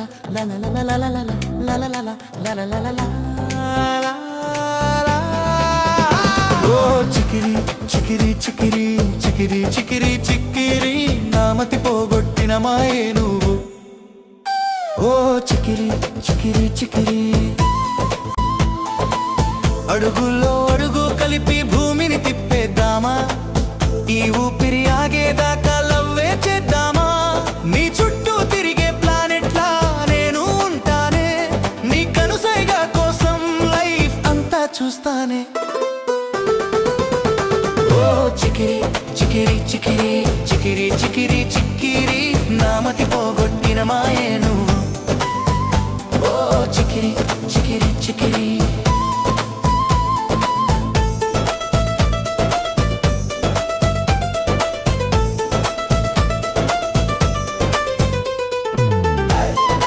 la la la la la la la la la la la la la la. Oh chikiri chikiri chikiri chikiri chikiri chikiri namati pogottina maaye nuvu. Oh chikiri chikiri chikiri అడుగుల్లో అడుగు కలిపి భూమిని తిప్పేద్దామా, ఈ ఊపిరి ఆగేదాకా లవ్వే చేద్దామా. నీ చుట్టూ తిరిగే ప్లానెట్ లా నేను ఉంటానే, నీ కనుసైగా కోసం లైఫ్ అంతా చూస్తానే. ఓ చికిరి చికిరి చికిరి చికిరి చికిరి చికిరి నామతి పోగొట్టిన మాయే నువ్వు.